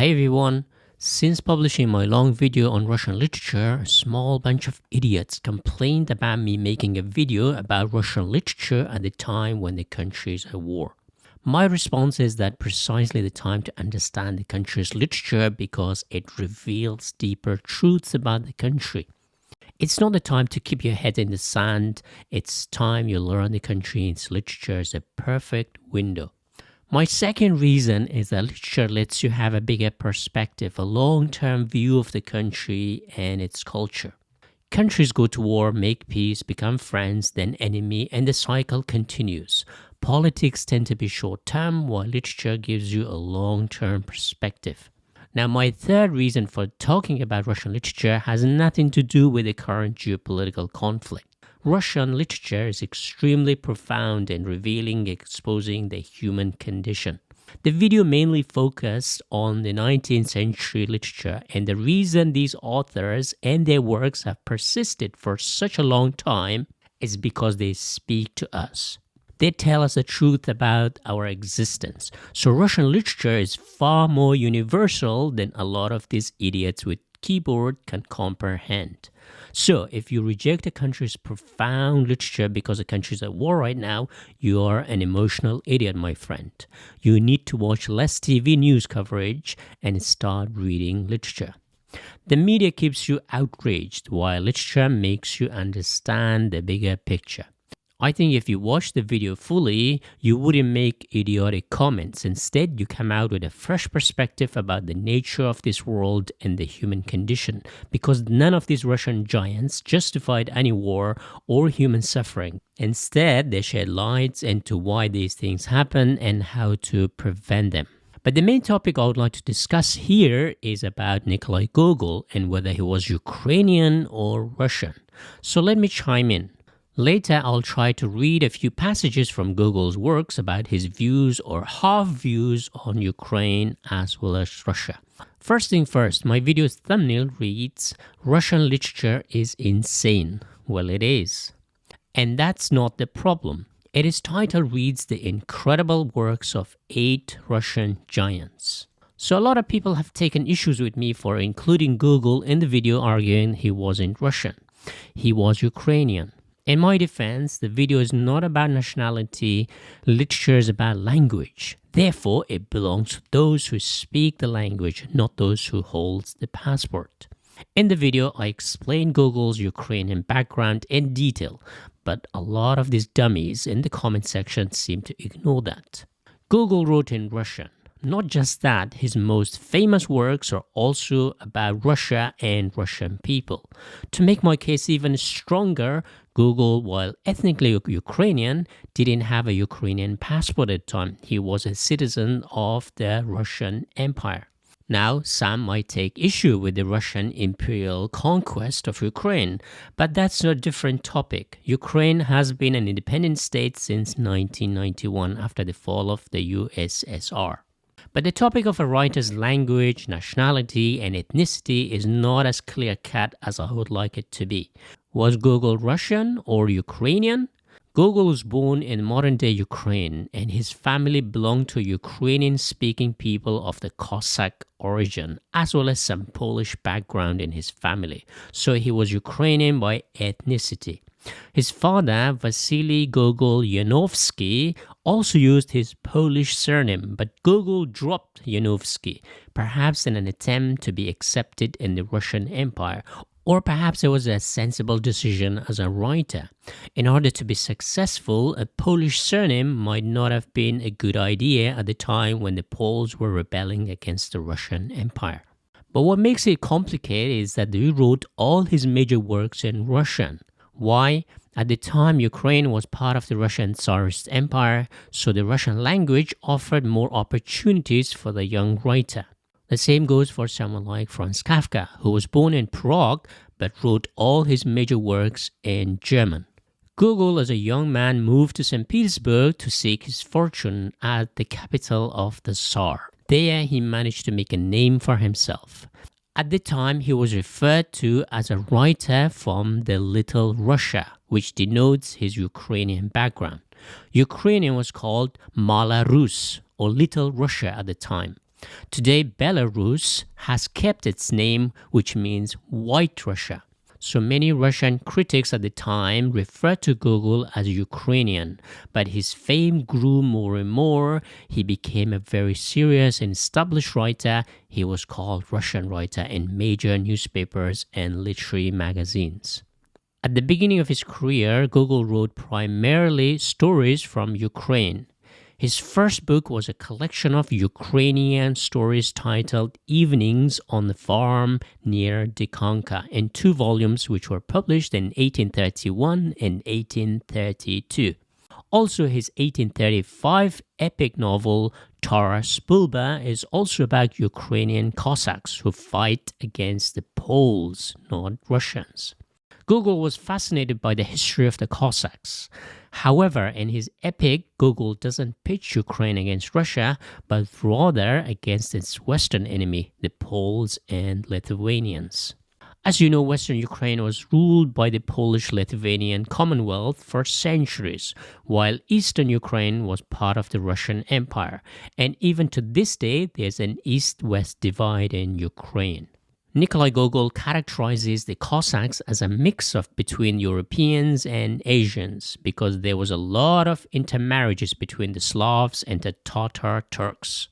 Hey everyone! Since publishing my long video on Russian literature, a small bunch of idiots complained about me making a video about Russian literature at the time when the country is at war. My response is that precisely the time to understand the country's literature because it reveals deeper truths about the country. It's not the time to keep your head in the sand, it's time you learn the country and its literature is a perfect window. My second reason is that literature lets you have a bigger perspective, a long-term view of the country and its culture. Countries go to war, make peace, become friends, then enemy, and the cycle continues. Politics tend to be short-term, while literature gives you a long-term perspective. Now, my third reason for talking about Russian literature has nothing to do with the current geopolitical conflict. Russian literature is extremely profound and revealing, exposing the human condition. The video mainly focused on the 19th century literature, and the reason these authors and their works have persisted for such a long time is because they speak to us. They tell us the truth about our existence. So Russian literature is far more universal than a lot of these idiots with keyboard can comprehend. So if you reject a country's profound literature because the country is at war right now, you are an emotional idiot, my friend. You need to watch less TV news coverage and start reading literature. The media keeps you outraged while literature makes you understand the bigger picture. I think if you watch the video fully, you wouldn't make idiotic comments. Instead, you come out with a fresh perspective about the nature of this world and the human condition, because none of these Russian giants justified any war or human suffering. Instead, they shed light into why these things happen and how to prevent them. But the main topic I would like to discuss here is about Nikolai Gogol and whether he was Ukrainian or Russian. So let me chime in. Later, I'll try to read a few passages from Gogol's works about his views or half-views on Ukraine as well as Russia. First thing first, my video's thumbnail reads, "Russian literature is insane." Well, it is. And that's not the problem. Its title reads the incredible works of 8 Russian giants. So a lot of people have taken issues with me for including Gogol in the video, arguing he wasn't Russian. He was Ukrainian. In my defense, the video is not about nationality, literature is about language. Therefore, it belongs to those who speak the language, not those who hold the passport. In the video, I explain Gogol's Ukrainian background in detail, but a lot of these dummies in the comment section seem to ignore that. Gogol wrote in Russian. Not just that, his most famous works are also about Russia and Russian people. To make my case even stronger, Gogol, while ethnically Ukrainian, didn't have a Ukrainian passport at the time. He was a citizen of the Russian Empire. Now, some might take issue with the Russian imperial conquest of Ukraine, but that's a different topic. Ukraine has been an independent state since 1991 after the fall of the USSR. But the topic of a writer's language, nationality, and ethnicity is not as clear-cut as I would like it to be. Was Gogol Russian or Ukrainian? Gogol was born in modern-day Ukraine, and his family belonged to Ukrainian-speaking people of the Cossack origin, as well as some Polish background in his family. So he was Ukrainian by ethnicity. His father, Vasily Gogol-Janowski, also used his Polish surname, but Gogol dropped Janowski, perhaps in an attempt to be accepted in the Russian Empire, or perhaps it was a sensible decision as a writer. In order to be successful, a Polish surname might not have been a good idea at the time when the Poles were rebelling against the Russian Empire. But what makes it complicated is that he wrote all his major works in Russian. Why? At the time, Ukraine was part of the Russian Tsarist Empire, so the Russian language offered more opportunities for the young writer. The same goes for someone like Franz Kafka, who was born in Prague but wrote all his major works in German. Gogol, as a young man, moved to St. Petersburg to seek his fortune at the capital of the Tsar. There, he managed to make a name for himself. At the time, he was referred to as a writer from the Little Russia, which denotes his Ukrainian background. Ukrainian was called Mala Rus, or Little Russia at the time. Today, Belarus has kept its name, which means White Russia. So many Russian critics at the time referred to Gogol as Ukrainian, but his fame grew more and more. He became a very serious and established writer. He was called Russian writer in major newspapers and literary magazines. At the beginning of his career, Gogol wrote primarily stories from Ukraine. His first book was a collection of Ukrainian stories titled Evenings on the Farm near Dikonka in 2 volumes which were published in 1831 and 1832. Also, his 1835 epic novel Taras Bulba is also about Ukrainian Cossacks who fight against the Poles, not Russians. Gogol was fascinated by the history of the Cossacks. However, in his epic, Gogol doesn't pitch Ukraine against Russia, but rather against its western enemy, the Poles and Lithuanians. As you know, Western Ukraine was ruled by the Polish-Lithuanian Commonwealth for centuries, while Eastern Ukraine was part of the Russian Empire. And even to this day, there's an East-West divide in Ukraine. Nikolai Gogol characterizes the Cossacks as a mix of between Europeans and Asians because there was a lot of intermarriages between the Slavs and the Tatar Turks.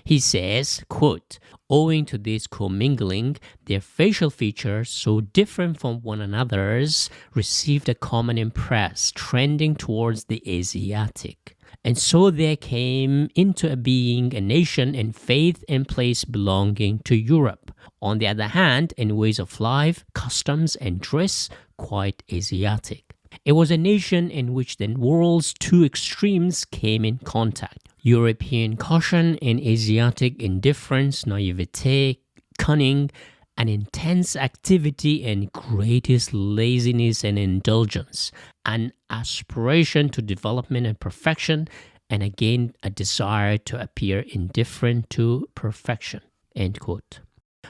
He says, quote, owing to this commingling, their facial features, so different from one another's, received a common impress, trending towards the Asiatic. And so there came into being a nation in faith and place belonging to Europe. On the other hand, in ways of life, customs, and dress, quite Asiatic. It was a nation in which the world's 2 extremes came in contact. European caution and Asiatic indifference, naivete, cunning, an intense activity and greatest laziness and indulgence, an aspiration to development and perfection, and again a desire to appear indifferent to perfection. End quote.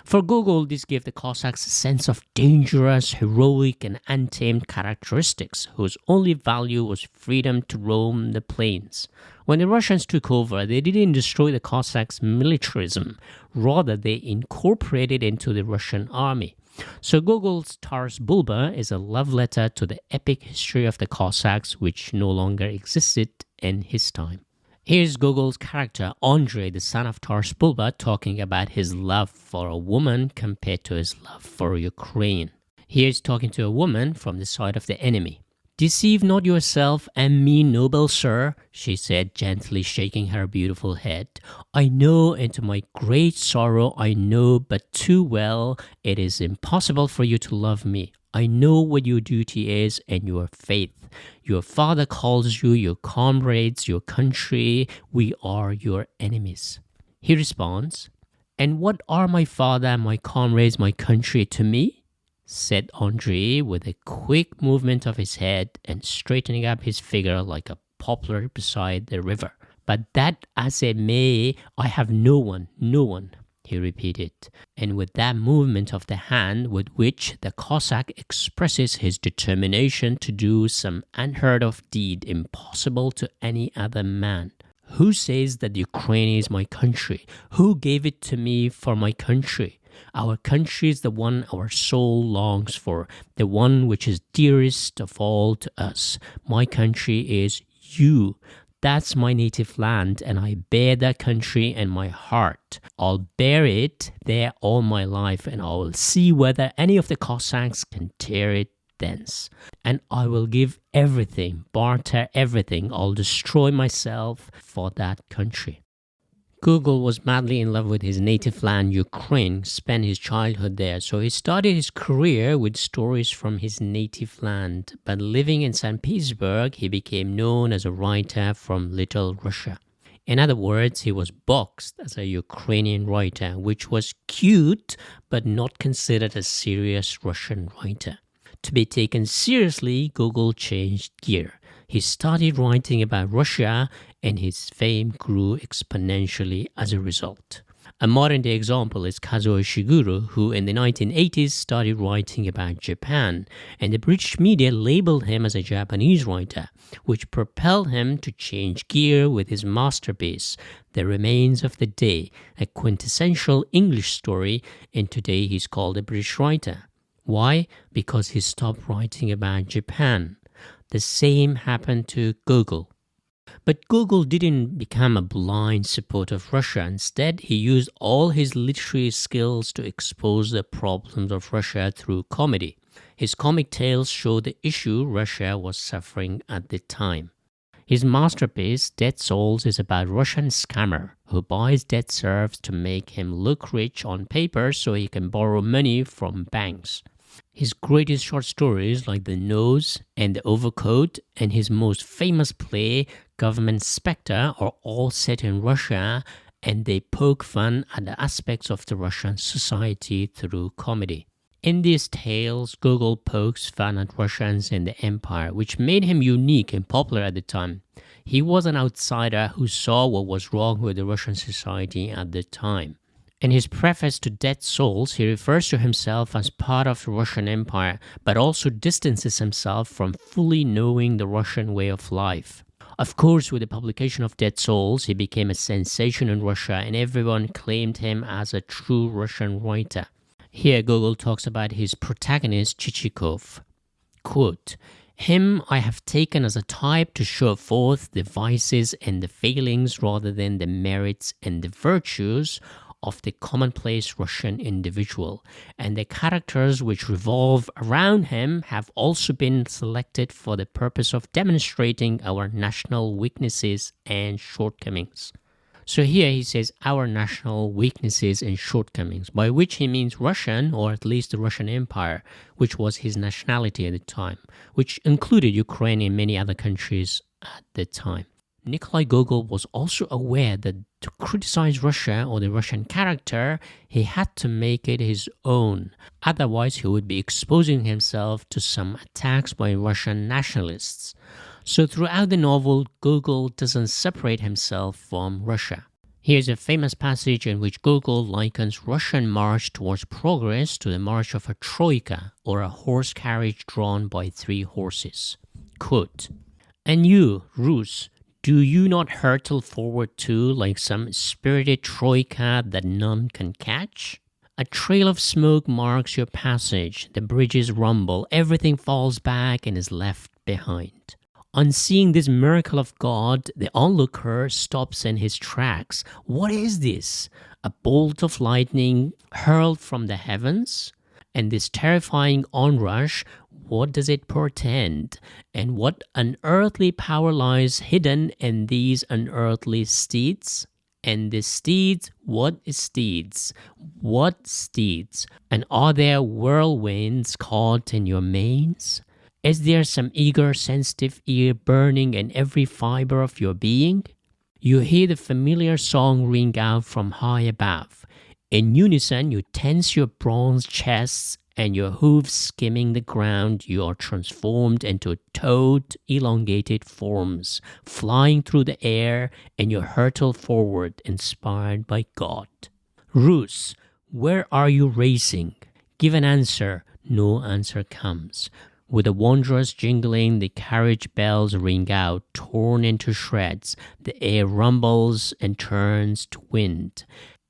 For Gogol, this gave the Cossacks a sense of dangerous, heroic, and untamed characteristics whose only value was freedom to roam the plains. When the Russians took over, they didn't destroy the Cossacks' militarism. Rather, they incorporated it into the Russian army. So Gogol's Taras Bulba is a love letter to the epic history of the Cossacks, which no longer existed in his time. Here's Gogol's character, Andrei, the son of Taras Bulba, talking about his love for a woman compared to his love for Ukraine. Here's talking to a woman from the side of the enemy. Deceive not yourself and me, noble sir, she said, gently shaking her beautiful head. I know, and to my great sorrow I know but too well, it is impossible for you to love me. I know what your duty is and your faith. Your father calls you your comrades, your country. We are your enemies. He responds, and what are my father, my comrades, my country to me? Said Andrei with a quick movement of his head and straightening up his figure like a poplar beside the river. But that as it may, I have no one, he repeated, and with that movement of the hand with which the Cossack expresses his determination to do some unheard-of deed impossible to any other man. Who says that Ukraine is my country? Who gave it to me for my country? Our country is the one our soul longs for, the one which is dearest of all to us. My country is you. That's my native land, and I bear that country in my heart. I'll bear it there all my life, and I will see whether any of the Cossacks can tear it thence. And I will give everything, barter everything. I'll destroy myself for that country. Gogol was madly in love with his native land, Ukraine, spent his childhood there, so he started his career with stories from his native land. But living in St. Petersburg, he became known as a writer from Little Russia. In other words, he was boxed as a Ukrainian writer, which was cute, but not considered a serious Russian writer. To be taken seriously, Gogol changed gear. He started writing about Russia, and his fame grew exponentially as a result. A modern-day example is Kazuo Ishiguro, who in the 1980s started writing about Japan, and the British media labeled him as a Japanese writer, which propelled him to change gear with his masterpiece, The Remains of the Day, a quintessential English story, and today he's called a British writer. Why? Because he stopped writing about Japan. The same happened to Gogol. But Gogol didn't become a blind supporter of Russia. Instead, he used all his literary skills to expose the problems of Russia through comedy. His comic tales show the issue Russia was suffering at the time. His masterpiece, Dead Souls, is about a Russian scammer who buys dead serfs to make him look rich on paper so he can borrow money from banks. His greatest short stories like The Nose and The Overcoat and his most famous play, Government Spectre, are all set in Russia, and they poke fun at the aspects of the Russian society through comedy. In these tales, Gogol pokes fun at Russians and the empire, which made him unique and popular at the time. He was an outsider who saw what was wrong with the Russian society at the time. In his preface to Dead Souls, he refers to himself as part of the Russian Empire, but also distances himself from fully knowing the Russian way of life. Of course, with the publication of Dead Souls, he became a sensation in Russia, and everyone claimed him as a true Russian writer. Here, Gogol talks about his protagonist, Chichikov. Quote, "Him I have taken as a type to show forth the vices and the failings rather than the merits and the virtues of the commonplace Russian individual, and the characters which revolve around him have also been selected for the purpose of demonstrating our national weaknesses and shortcomings." So here he says our national weaknesses and shortcomings, by which he means Russian, or at least the Russian Empire, which was his nationality at the time, which included Ukraine and many other countries at the time. Nikolai Gogol was also aware that to criticize Russia or the Russian character, he had to make it his own. Otherwise, he would be exposing himself to some attacks by Russian nationalists. So throughout the novel, Gogol doesn't separate himself from Russia. Here's a famous passage in which Gogol likens Russian march towards progress to the march of a troika, or a horse carriage drawn by 3 horses. Quote, "And you, Rus, do you not hurtle forward too like some spirited troika that none can catch? A trail of smoke marks your passage, the bridges rumble, everything falls back and is left behind. On seeing this miracle of God, the onlooker stops in his tracks. What is this? A bolt of lightning hurled from the heavens? And this terrifying onrush, what does it portend? And what unearthly power lies hidden in these unearthly steeds? And the steeds, what is steeds? What steeds? And are there whirlwinds caught in your manes? Is there some eager, sensitive ear burning in every fiber of your being? You hear the familiar song ring out from high above. In unison, you tense your bronze chests, and your hooves skimming the ground, you are transformed into toad elongated forms, flying through the air, and you hurtle forward, inspired by God. Rus, where are you racing? Give an answer. No answer comes. With a wondrous jingling, the carriage bells ring out, torn into shreds. The air rumbles and turns to wind.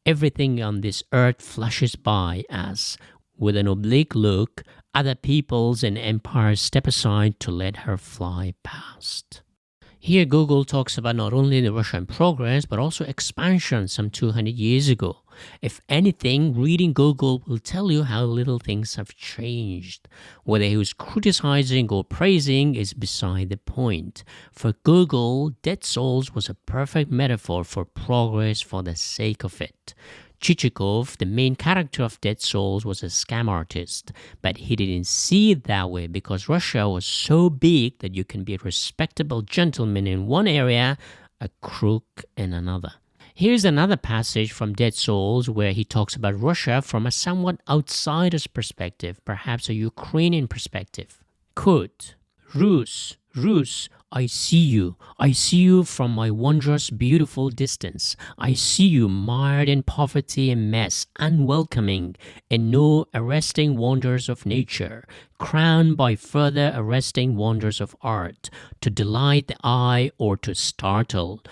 Everything on this earth flashes by as, with an oblique look, other peoples and empires step aside to let her fly past. Here Gogol talks about not only the Russian progress, but also expansion some 200 years ago. If anything, reading Gogol will tell you how little things have changed. Whether he was criticizing or praising is beside the point. For Gogol, Dead Souls was a perfect metaphor for progress for the sake of it. Chichikov, the main character of Dead Souls, was a scam artist, but he didn't see it that way because Russia was so big that you can be a respectable gentleman in one area, a crook in another. Here's another passage from Dead Souls where he talks about Russia from a somewhat outsider's perspective, perhaps a Ukrainian perspective. Quote, Rus, I see you from my wondrous, beautiful distance. I see you mired in poverty and mess, unwelcoming, and no arresting wonders of nature, crowned by further arresting wonders of art, to delight the eye or to startle.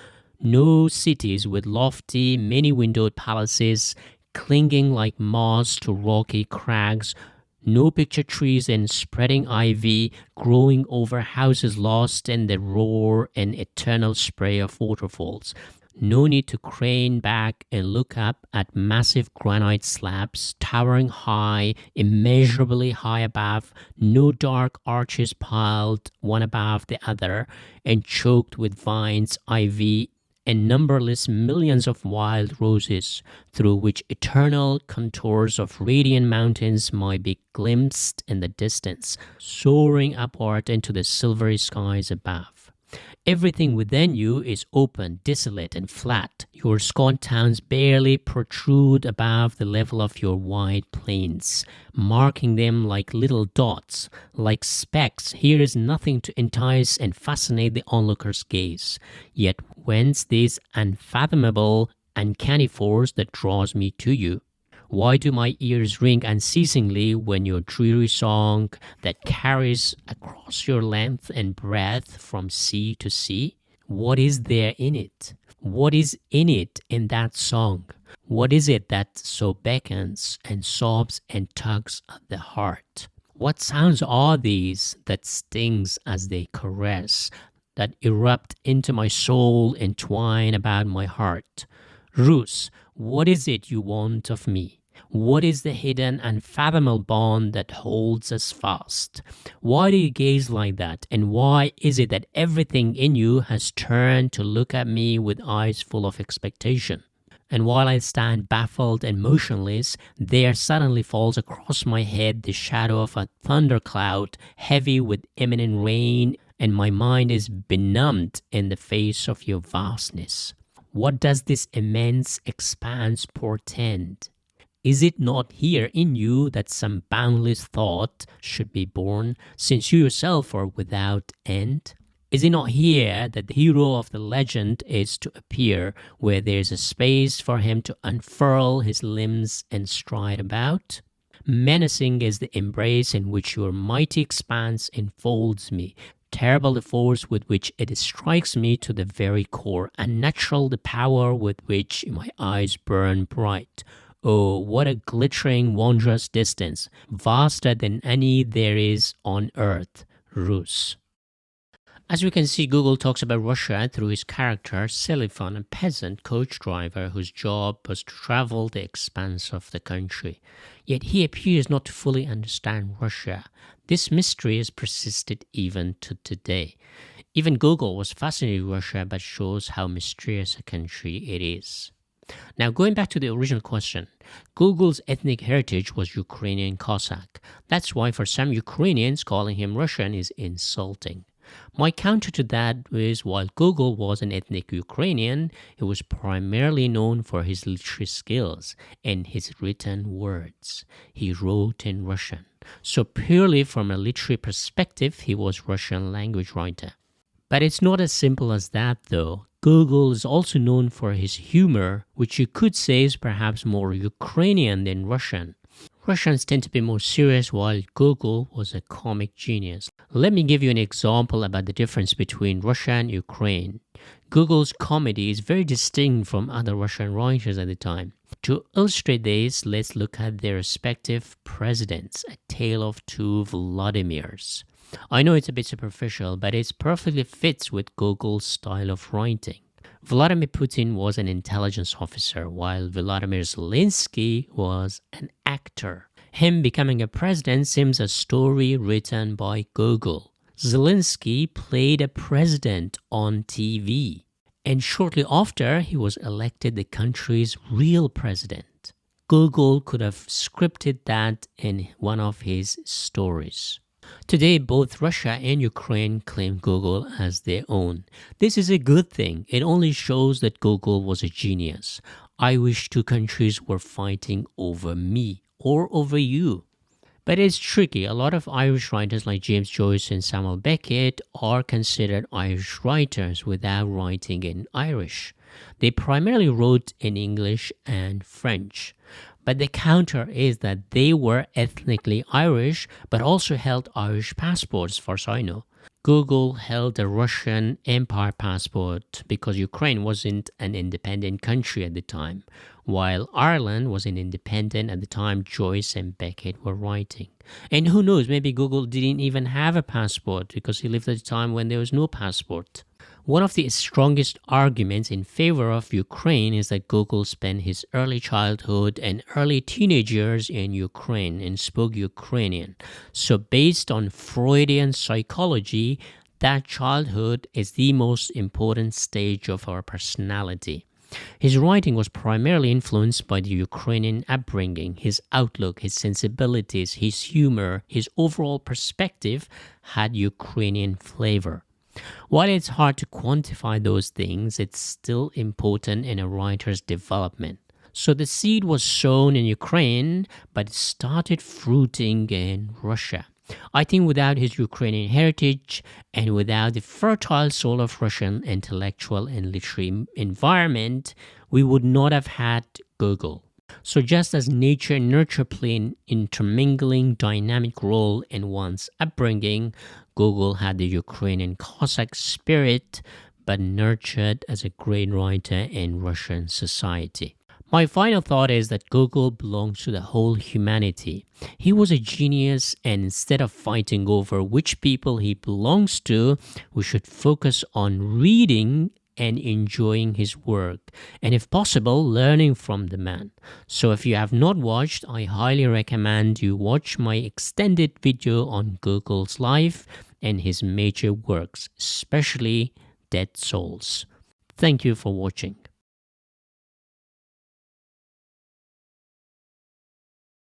No cities with lofty, many-windowed palaces, clinging like moss to rocky crags, no picture trees and spreading ivy growing over houses lost in the roar and eternal spray of waterfalls. No need to crane back and look up at massive granite slabs towering high, immeasurably high above, no dark arches piled one above the other and choked with vines, ivy, and numberless millions of wild roses, through which eternal contours of radiant mountains might be glimpsed in the distance, soaring upward into the silvery skies above. Everything within you is open, desolate, and flat. Your squat towns barely protrude above the level of your wide plains, marking them like little dots, like specks. Here is nothing to entice and fascinate the onlooker's gaze. Yet whence this unfathomable, uncanny force that draws me to you? Why do my ears ring unceasingly when your dreary song that carries across your length and breadth from sea to sea? What is there in it? What is in it in that song? What is it that so beckons and sobs and tugs at the heart? What sounds are these that stings as they caress, that erupt into my soul and twine about my heart? Rus, what is it you want of me? What is the hidden, unfathomable bond that holds us fast? Why do you gaze like that? And why is it that everything in you has turned to look at me with eyes full of expectation? And while I stand baffled and motionless, there suddenly falls across my head the shadow of a thundercloud, heavy with imminent rain, and my mind is benumbed in the face of your vastness. What does this immense expanse portend? Is it not here in you that some boundless thought should be born, since you yourself are without end? Is it not here that the hero of the legend is to appear, where there is a space for him to unfurl his limbs and stride about? Menacing is the embrace in which your mighty expanse enfolds me. Terrible the force with which it strikes me to the very core, unnatural the power with which my eyes burn bright. Oh, what a glittering, wondrous distance, vaster than any there is on earth, Rus. As we can see, Gogol talks about Russia through his character Selifan, a peasant coach driver whose job was to travel the expanse of the country. Yet he appears not to fully understand Russia. This mystery has persisted even to today. Even Gogol was fascinated with Russia, but shows how mysterious a country it is. Now, going back to the original question, Gogol's ethnic heritage was Ukrainian Cossack. That's why for some Ukrainians, calling him Russian is insulting. My counter to that is while Gogol was an ethnic Ukrainian, he was primarily known for his literary skills and his written words. He wrote in Russian. So purely from a literary perspective, he was Russian language writer. But it's not as simple as that though. Gogol is also known for his humor, which you could say is perhaps more Ukrainian than Russian. Russians tend to be more serious while Gogol was a comic genius. Let me give you an example about the difference between Russia and Ukraine. Gogol's comedy is very distinct from other Russian writers at the time. To illustrate this, let's look at their respective presidents, a tale of two Vladimirs. I know it's a bit superficial, but it perfectly fits with Gogol's style of writing. Vladimir Putin was an intelligence officer, while Vladimir Zelensky was an actor. Him becoming a president seems a story written by Gogol. Zelensky played a president on TV, and shortly after, he was elected the country's real president. Gogol could have scripted that in one of his stories. Today, both Russia and Ukraine claim Gogol as their own. This is a good thing. It only shows that Gogol was a genius. I wish two countries were fighting over me or over you. But it's tricky. A lot of Irish writers like James Joyce and Samuel Beckett are considered Irish writers without writing in Irish. They primarily wrote in English and French. But the counter is that they were ethnically Irish but also held Irish passports, as far as I know. Gogol held a Russian Empire passport because Ukraine wasn't an independent country at the time, while Ireland was an independent at the time Joyce and Beckett were writing. And who knows, maybe Gogol didn't even have a passport because he lived at a time when there was no passport. One of the strongest arguments in favor of Ukraine is that Gogol spent his early childhood and early teenage years in Ukraine and spoke Ukrainian. So based on Freudian psychology, that childhood is the most important stage of our personality. His writing was primarily influenced by the Ukrainian upbringing. His outlook, his sensibilities, his humor, his overall perspective had Ukrainian flavor. While it's hard to quantify those things, it's still important in a writer's development. So the seed was sown in Ukraine, but it started fruiting in Russia. I think without his Ukrainian heritage and without the fertile soul of Russian intellectual and literary environment, we would not have had Gogol. So just as nature and nurture play an intermingling dynamic role in one's upbringing, Gogol had the Ukrainian Cossack spirit, but nurtured as a great writer in Russian society. My final thought is that Gogol belongs to the whole humanity. He was a genius, and instead of fighting over which people he belongs to, we should focus on reading and enjoying his work, and if possible, learning from the man. So if you have not watched, I highly recommend you watch my extended video on Gogol's life and his major works, especially Dead Souls. Thank you for watching.